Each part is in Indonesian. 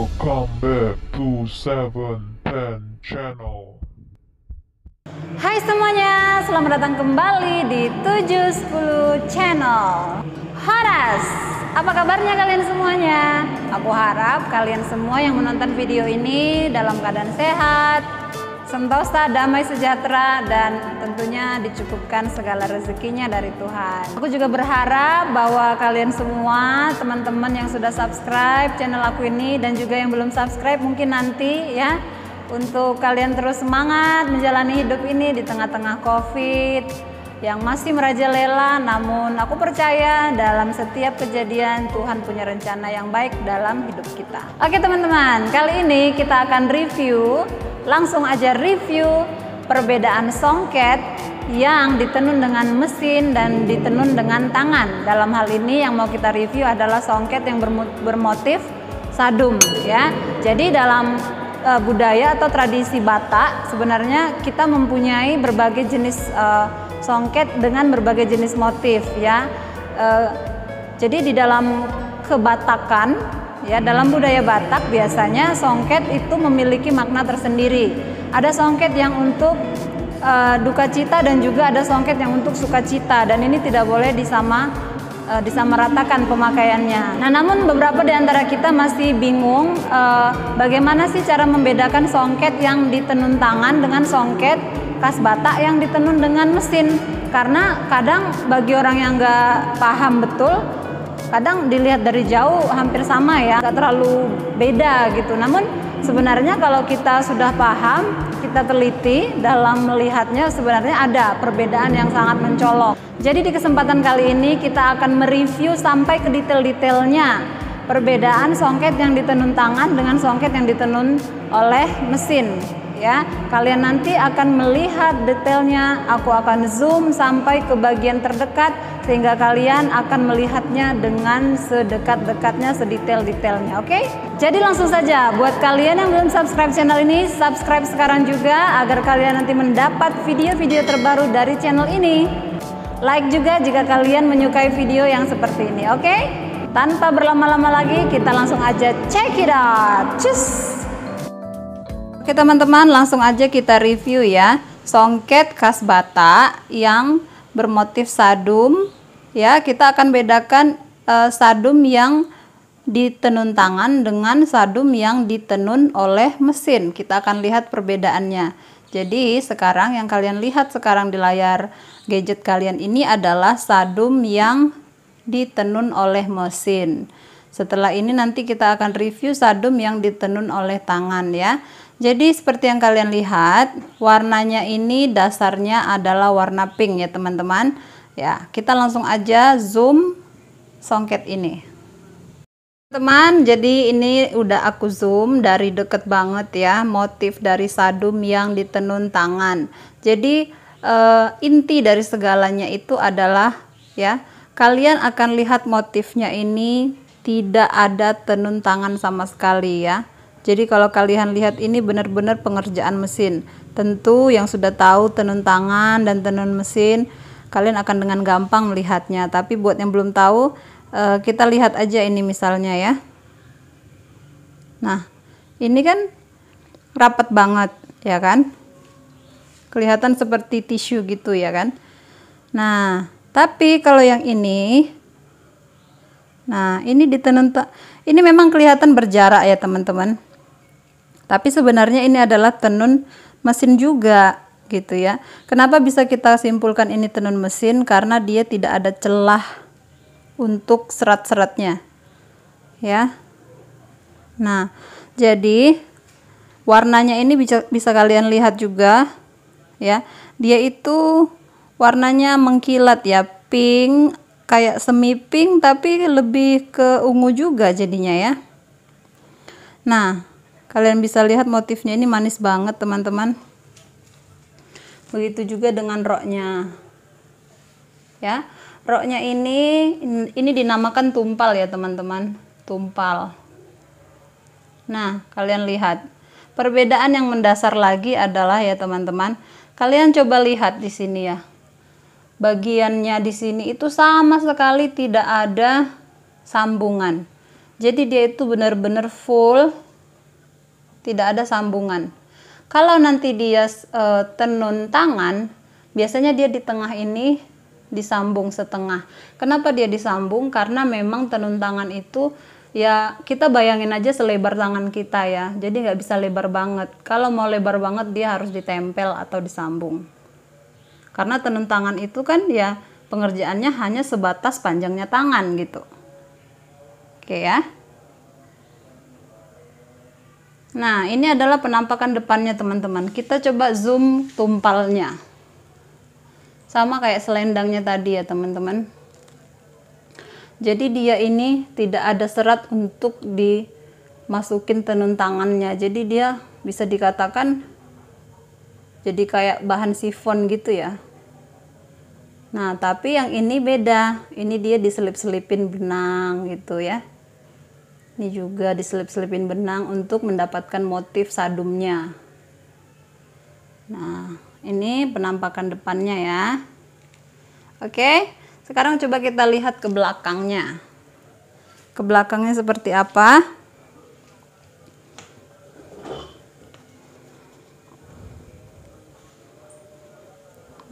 Welcome back to 710 Channel. Hai semuanya, selamat datang kembali di 710 Channel. Horas, apa kabarnya kalian semuanya? Aku harap kalian semua yang menonton video ini dalam keadaan sehat, sentosa, damai, sejahtera, dan tentunya dicukupkan segala rezekinya dari Tuhan. Aku juga berharap bahwa kalian semua, teman-teman yang sudah subscribe channel aku ini dan juga yang belum subscribe mungkin nanti ya, untuk kalian terus semangat menjalani hidup ini di tengah-tengah COVID yang masih merajalela. Namun aku percaya dalam setiap kejadian Tuhan punya rencana yang baik dalam hidup kita. Oke teman-teman, kali ini kita akan review, langsung aja review perbedaan songket yang ditenun dengan mesin dan ditenun dengan tangan. Dalam hal ini yang mau kita review adalah songket yang bermotif sadum ya. Jadi dalam budaya atau tradisi Batak sebenarnya kita mempunyai berbagai jenis songket dengan berbagai jenis motif ya. Jadi di dalam kebatakan ya, dalam budaya Batak biasanya songket itu memiliki makna tersendiri. Ada songket yang untuk duka cita dan juga ada songket yang untuk sukacita, dan ini tidak boleh disamaratakan pemakaiannya. Nah, namun beberapa di antara kita masih bingung bagaimana sih cara membedakan songket yang ditenun tangan dengan songket khas Batak yang ditenun dengan mesin. Karena kadang bagi orang yang nggak paham betul, kadang dilihat dari jauh hampir sama ya, nggak terlalu beda gitu. Namun sebenarnya kalau kita sudah paham, kita teliti dalam melihatnya, sebenarnya ada perbedaan yang sangat mencolok. Jadi di kesempatan kali ini kita akan mereview sampai ke detail-detailnya perbedaan songket yang ditenun tangan dengan songket yang ditenun oleh mesin ya. Kalian nanti akan melihat detailnya, aku akan zoom sampai ke bagian terdekat sehingga kalian akan melihatnya dengan sedekat-dekatnya, sedetail-detailnya. Oke? Jadi langsung saja, buat kalian yang belum subscribe channel ini, subscribe sekarang juga agar kalian nanti mendapat video-video terbaru dari channel ini. Like juga jika kalian menyukai video yang seperti ini. Oke? Tanpa berlama-lama lagi, kita langsung aja check it out. Cus! Oke teman-teman, langsung aja kita review ya songket khas Batak yang bermotif sadum ya. Kita akan bedakan sadum yang ditenun tangan dengan sadum yang ditenun oleh mesin. Kita akan lihat perbedaannya. Jadi sekarang yang kalian lihat sekarang di layar gadget kalian ini adalah sadum yang ditenun oleh mesin. Setelah ini nanti kita akan review sadum yang ditenun oleh tangan ya. Jadi seperti yang kalian lihat, warnanya ini dasarnya adalah warna pink ya teman-teman. Ya, kita langsung aja zoom songket ini. Teman, jadi ini udah aku zoom dari deket banget ya, motif dari sadum yang ditenun tangan. Jadi inti dari segalanya itu adalah ya, kalian akan lihat motifnya ini tidak ada tenun tangan sama sekali ya. Jadi kalau kalian lihat ini benar-benar pengerjaan mesin. Tentu yang sudah tahu tenun tangan dan tenun mesin, kalian akan dengan gampang melihatnya. Tapi buat yang belum tahu, kita lihat aja ini misalnya ya. Nah, ini kan rapat banget ya kan? Kelihatan seperti tisu gitu ya kan? Nah, tapi kalau yang ini, nah ini ditenun, ini memang kelihatan berjarak ya teman-teman. Tapi sebenarnya ini adalah tenun mesin juga gitu ya. Kenapa bisa kita simpulkan ini tenun mesin? Karena dia tidak ada celah untuk serat-seratnya ya. Nah, jadi warnanya ini bisa kalian lihat juga ya. Dia itu warnanya mengkilat ya, pink, kayak semi pink tapi lebih ke ungu juga jadinya ya. Nah, kalian bisa lihat motifnya ini manis banget teman-teman. Begitu juga dengan roknya ya. Roknya ini dinamakan tumpal ya teman-teman, tumpal. Nah, kalian lihat perbedaan yang mendasar lagi adalah ya teman-teman, kalian coba lihat di sini ya. Bagiannya di sini itu sama sekali tidak ada sambungan. Jadi dia itu benar-benar full tidak ada sambungan. Kalau nanti dia tenun tangan, biasanya dia di tengah ini disambung setengah. Kenapa dia disambung? Karena memang tenun tangan itu ya kita bayangin aja selebar tangan kita ya. Jadi nggak bisa lebar banget. Kalau mau lebar banget dia harus ditempel atau disambung. Karena tenun tangan itu kan ya pengerjaannya hanya sebatas panjangnya tangan gitu. Oke ya. Nah, ini adalah penampakan depannya teman-teman. Kita coba zoom tumpalnya. Sama kayak selendangnya tadi ya teman-teman. Jadi dia ini tidak ada serat untuk dimasukin tenun tangannya. Jadi dia bisa dikatakan jadi kayak bahan sifon gitu ya. Nah, tapi yang ini beda. Ini dia diselip-selipin benang gitu ya. Ini juga diselip-selipin benang untuk mendapatkan motif sadumnya. Nah, ini penampakan depannya ya. Oke, sekarang coba kita lihat ke belakangnya. Ke belakangnya seperti apa?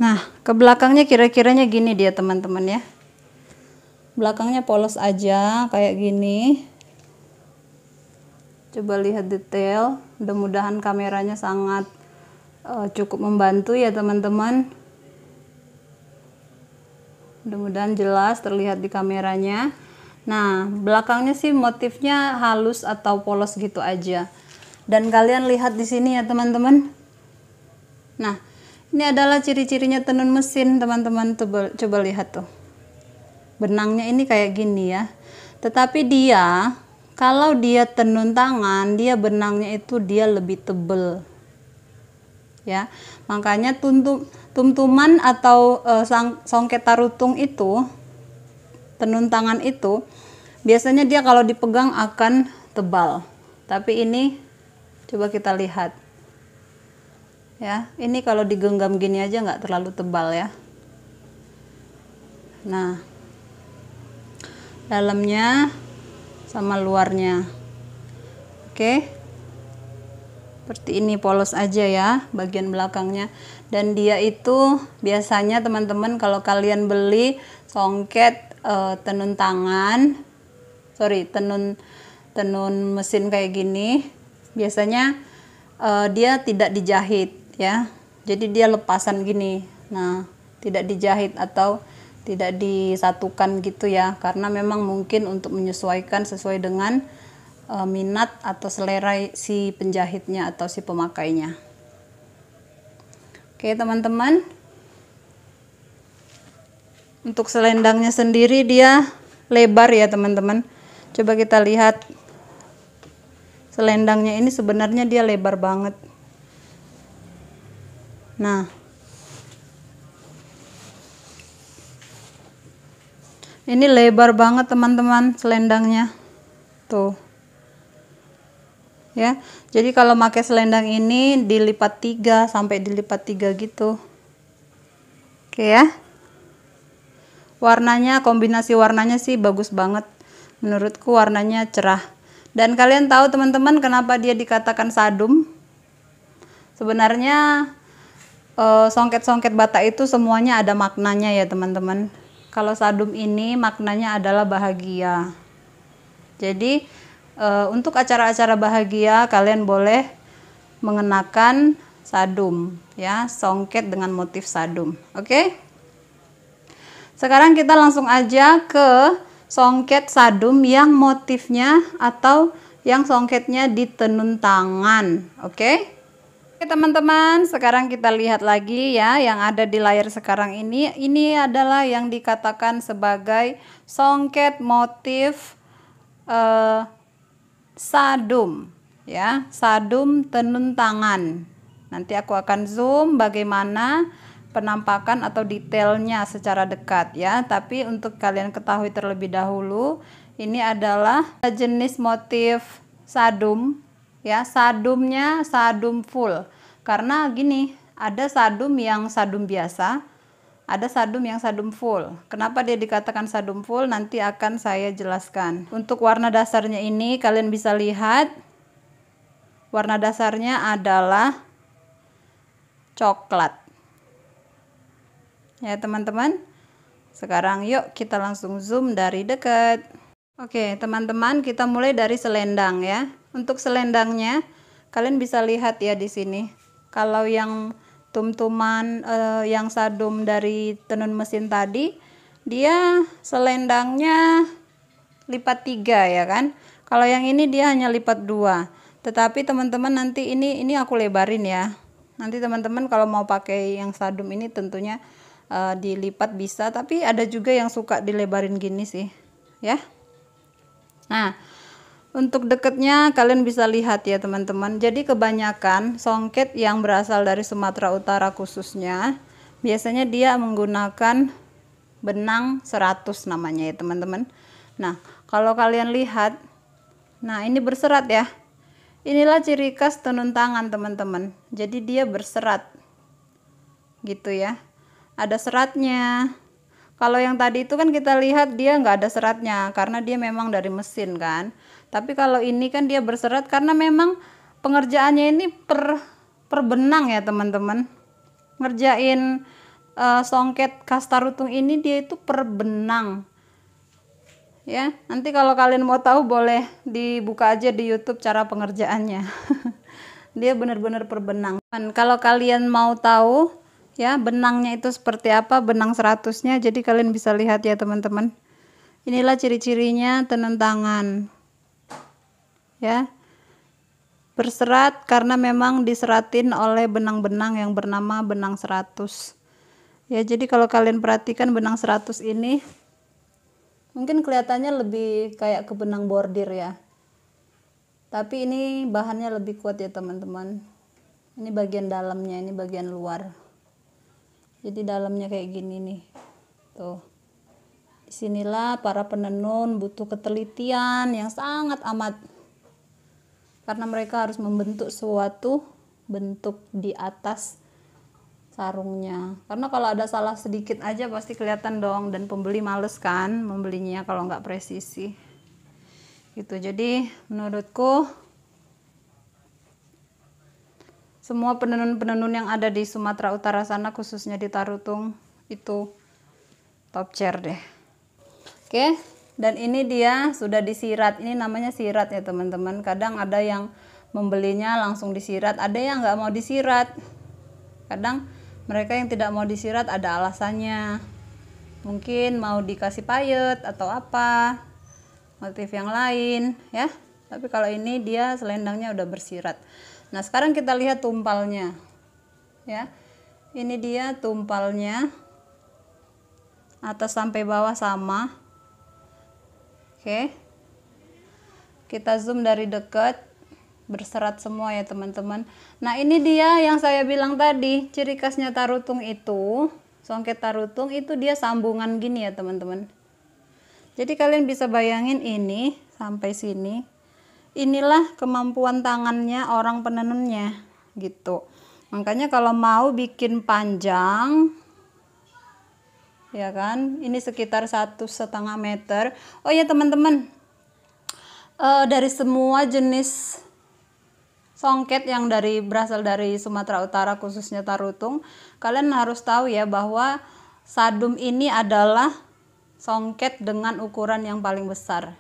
Nah, ke belakangnya kira-kiranya gini dia teman-teman ya. Belakangnya polos aja kayak gini. Coba lihat detail, mudah-mudahan kameranya sangat cukup membantu ya teman-teman. Mudah-mudahan jelas terlihat di kameranya. Nah, belakangnya sih motifnya halus atau polos gitu aja. Dan kalian lihat di sini ya teman-teman. Nah, ini adalah ciri-cirinya tenun mesin teman-teman. Coba lihat tuh. Benangnya ini kayak gini ya. Tetapi dia kalau dia tenun tangan, dia benangnya itu dia lebih tebel. Ya. Makanya tumtuman atau songket tarutung itu, tenun tangan itu biasanya dia kalau dipegang akan tebal. Tapi ini coba kita lihat. Ya, ini kalau digenggam gini aja nggak terlalu tebal ya. Nah, dalamnya sama luarnya. Oke. Seperti ini polos aja ya bagian belakangnya. Dan dia itu biasanya teman-teman kalau kalian beli songket tenun tangan, tenun mesin kayak gini, biasanya dia tidak dijahit ya. Jadi dia lepasan gini. Nah, tidak dijahit atau tidak disatukan gitu ya, karena memang mungkin untuk menyesuaikan sesuai dengan minat atau selera si penjahitnya atau si pemakainya. Oke teman-teman, untuk selendangnya sendiri dia lebar ya teman-teman. Coba kita lihat selendangnya ini sebenarnya dia lebar banget. Nah, ini lebar banget teman-teman selendangnya. Tuh. Ya. Jadi kalau pakai selendang ini dilipat 3 sampai dilipat 3 gitu. Oke ya. Warnanya, kombinasi warnanya sih bagus banget. Menurutku warnanya cerah. Dan kalian tahu teman-teman kenapa dia dikatakan sadum? Sebenarnya songket-songket batak itu semuanya ada maknanya ya teman-teman. Kalau sadum ini maknanya adalah bahagia. Jadi untuk acara-acara bahagia kalian boleh mengenakan sadum ya, songket dengan motif sadum. Oke? Sekarang kita langsung aja ke songket sadum yang motifnya atau yang songketnya di tenun tangan. Oke? Oke teman-teman, sekarang kita lihat lagi ya yang ada di layar sekarang ini. Ini adalah yang dikatakan sebagai songket motif sadum ya, sadum tenun tangan. Nanti aku akan zoom bagaimana penampakan atau detailnya secara dekat ya. Tapi untuk kalian ketahui terlebih dahulu, ini adalah jenis motif sadum ya, sadumnya sadum full. Karena gini, ada sadum yang sadum biasa, ada sadum yang sadum full. Kenapa dia dikatakan sadum full? Nanti akan saya jelaskan. Untuk warna dasarnya ini kalian bisa lihat Warna dasarnya adalah coklat. Ya teman-teman. Sekarang yuk kita langsung zoom dari dekat. Oke teman-teman, kita mulai dari selendang ya. Untuk selendangnya kalian bisa lihat ya di sini. Kalau yang tumtuman yang sadum dari tenun mesin tadi, dia selendangnya lipat 3 ya kan. Kalau yang ini dia hanya lipat 2. Tetapi teman-teman nanti ini aku lebarin ya. Nanti teman-teman kalau mau pakai yang sadum ini tentunya dilipat bisa, tapi ada juga yang suka dilebarin gini sih ya. Nah untuk deketnya kalian bisa lihat ya teman-teman. Jadi kebanyakan songket yang berasal dari Sumatera Utara khususnya biasanya dia menggunakan benang 100 namanya ya teman-teman. Nah kalau kalian lihat, nah ini berserat ya. Inilah ciri khas tenun tangan teman-teman. Jadi dia berserat gitu ya. Ada seratnya. Kalau yang tadi itu kan kita lihat dia nggak ada seratnya karena dia memang dari mesin kan. Tapi kalau ini kan dia berserat karena memang pengerjaannya ini per benang ya teman-teman. Ngerjain songket khas Tarutung ini dia itu per benang. Ya, nanti kalau kalian mau tahu boleh dibuka aja di YouTube cara pengerjaannya. Dia benar-benar per benang. Dan kalau kalian mau tahu ya benangnya itu seperti apa, benang 100-nya, jadi kalian bisa lihat ya teman-teman. Inilah ciri-cirinya tenun tangan ya, berserat karena memang diseratin oleh benang-benang yang bernama benang 100 ya. Jadi kalau kalian perhatikan benang 100 ini mungkin kelihatannya lebih kayak ke benang bordir ya, tapi ini bahannya lebih kuat ya teman-teman. Ini bagian dalamnya, ini bagian luar. Jadi dalamnya kayak gini nih. Tuh. Disinilah para penenun butuh ketelitian yang sangat amat. Karena mereka harus membentuk suatu bentuk di atas sarungnya. Karena kalau ada salah sedikit aja pasti kelihatan dong, dan pembeli males kan membelinya kalau nggak presisi. Gitu. Jadi menurutku semua penenun-penenun yang ada di Sumatera Utara sana, khususnya di Tarutung, itu top chair deh. Oke, dan ini dia sudah disirat. Ini namanya sirat ya teman-teman. Kadang ada yang membelinya langsung disirat, ada yang nggak mau disirat. Kadang mereka yang tidak mau disirat ada alasannya. Mungkin mau dikasih payet atau apa, motif yang lain ya. Tapi kalau ini dia selendangnya udah bersirat. Nah sekarang kita lihat tumpalnya ya. Ini dia tumpalnya, atas sampai bawah sama. Oke, kita zoom dari dekat, berserat semua ya teman-teman. Nah ini dia yang saya bilang tadi, ciri khasnya Tarutung itu, songket Tarutung itu dia sambungan gini ya teman-teman. Jadi kalian bisa bayangin ini sampai sini. Inilah kemampuan tangannya orang penenunnya gitu. Makanya kalau mau bikin panjang ya kan, ini sekitar 1,5 meter. Oh ya teman-teman, dari semua jenis songket yang berasal dari Sumatera Utara khususnya Tarutung, kalian harus tahu ya bahwa sadum ini adalah songket dengan ukuran yang paling besar.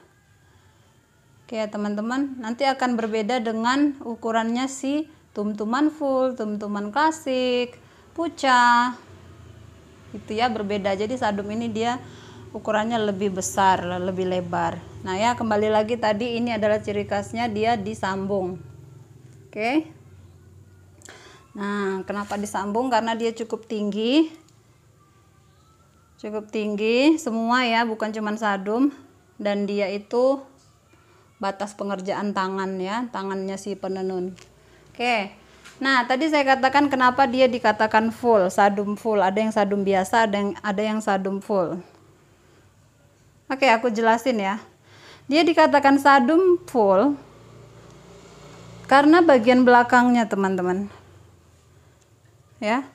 Oke ya teman-teman, nanti akan berbeda dengan ukurannya si tumtuman full, tumtuman klasik, puca, gitu ya, berbeda. Jadi sadum ini dia ukurannya lebih besar, lebih lebar. Nah ya kembali lagi tadi, ini adalah ciri khasnya dia disambung. Oke. Nah kenapa disambung? Karena dia cukup tinggi semua ya, bukan cuman sadum, dan dia itu batas pengerjaan tangan ya, tangannya si penenun. Oke, nah tadi saya katakan kenapa dia dikatakan full, sadum full. Ada yang sadum biasa, ada yang sadum full. Oke, aku jelasin ya. Dia dikatakan sadum full karena bagian belakangnya teman-teman ya.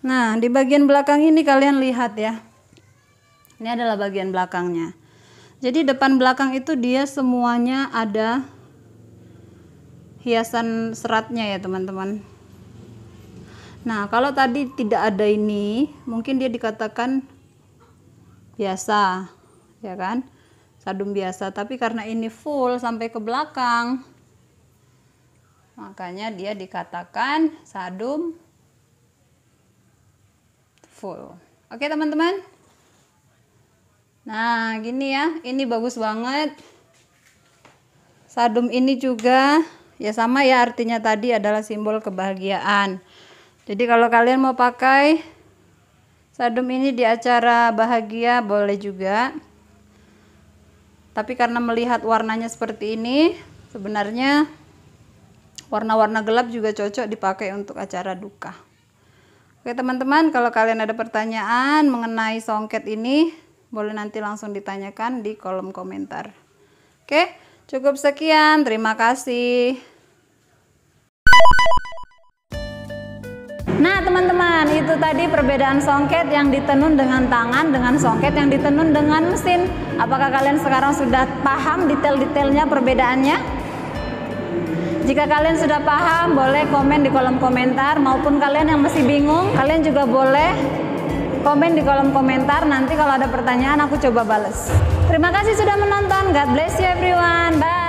Nah di bagian belakang ini kalian lihat ya, ini adalah bagian belakangnya. Jadi depan belakang itu dia semuanya ada hiasan seratnya ya teman-teman. Nah, kalau tadi tidak ada ini, mungkin dia dikatakan biasa, ya kan? Sadum biasa, tapi karena ini full sampai ke belakang, makanya dia dikatakan sadum full. Oke teman-teman. Nah, gini ya, ini bagus banget. Sadum ini juga ya sama ya, artinya tadi adalah simbol kebahagiaan. Jadi kalau kalian mau pakai sadum ini di acara bahagia boleh juga. Tapi karena melihat warnanya seperti ini, sebenarnya warna-warna gelap juga cocok dipakai untuk acara duka. Oke teman-teman, kalau kalian ada pertanyaan mengenai songket ini, boleh nanti langsung ditanyakan di kolom komentar. Oke, cukup sekian. Terima kasih. Nah teman-teman, itu tadi perbedaan songket yang ditenun dengan tangan dengan songket yang ditenun dengan mesin. Apakah kalian sekarang sudah paham detail-detailnya perbedaannya? Jika kalian sudah paham, boleh komen di kolom komentar. Maupun kalian yang masih bingung, kalian juga boleh komen di kolom komentar. Nanti kalau ada pertanyaan aku coba bales. Terima kasih sudah menonton. God bless you everyone. Bye.